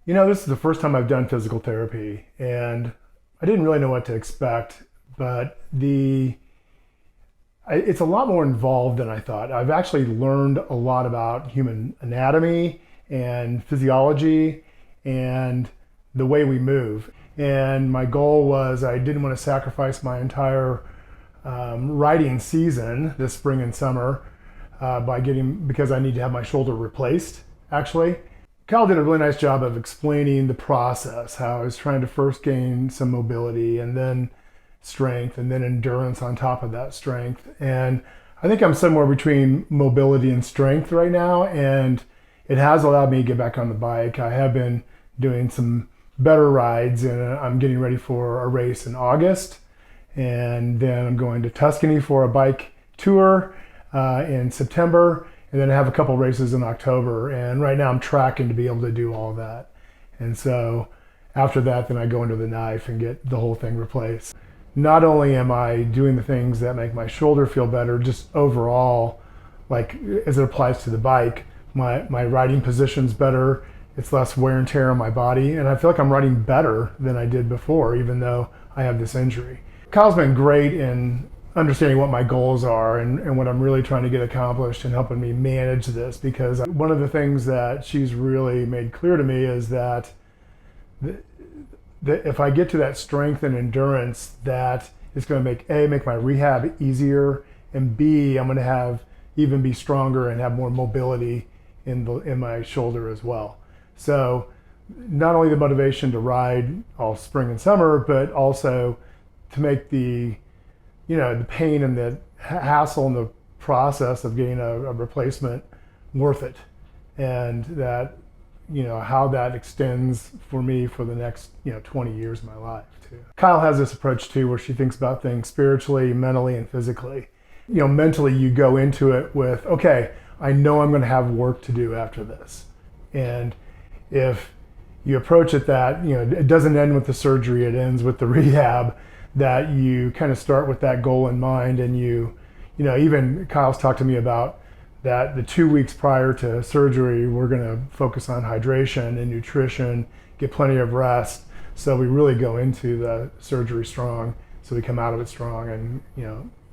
This is the first time I've done physical therapy, and I didn't really know what to expect, but it's a lot more involved than I thought. I've actually learned a lot about human anatomy and physiology and the way we move. And my goal was I didn't want to sacrifice my entire riding season this spring and summer because I need to have my shoulder replaced, actually. Kyle did a really nice job of explaining the process, how I was trying to first gain some mobility and then strength and then endurance on top of that strength. And I think I'm somewhere between mobility and strength right now, and it has allowed me to get back on the bike. I have been doing some better rides, and I'm getting ready for a race in August, and then I'm going to Tuscany for a bike tour in September, and then I have a couple races in October, and right now I'm tracking to be able to do all of that. And so after that, then I go into the knife and get the whole thing replaced. Not only am I doing the things that make my shoulder feel better, just overall, like as it applies to the bike, my riding position's better, it's less wear and tear on my body, and I feel like I'm riding better than I did before, even though I have this injury. Kyle's been great in understanding what my goals are and what I'm really trying to get accomplished and helping me manage this, because one of the things that she's really made clear to me is that if I get to that strength and endurance, that it's going to make my rehab easier, and B, I'm going to even be stronger and have more mobility in my shoulder as well. So not only the motivation to ride all spring and summer, but also to make the pain and the hassle and the process of getting a replacement worth it, and that how that extends for me for the next 20 years of my life too. Kyle has this approach too, where she thinks about things spiritually, mentally, and physically. Mentally you go into it with, okay, I know I'm going to have work to do after this, and if you approach it that it doesn't end with the surgery, it ends with the rehab, that you kind of start with that goal in mind. And even Kyle's talked to me about that the 2 weeks prior to surgery, we're going to focus on hydration and nutrition, get plenty of rest, so we really go into the surgery strong, so we come out of it strong and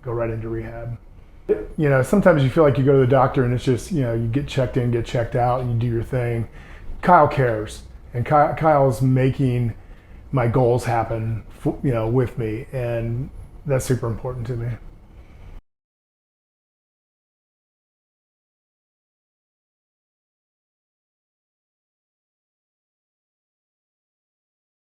go right into rehab. Sometimes you feel like you go to the doctor and it's just you get checked in, get checked out, and you do your thing. Kyle cares, and Kyle's making my goals happen with me, and that's super important to me.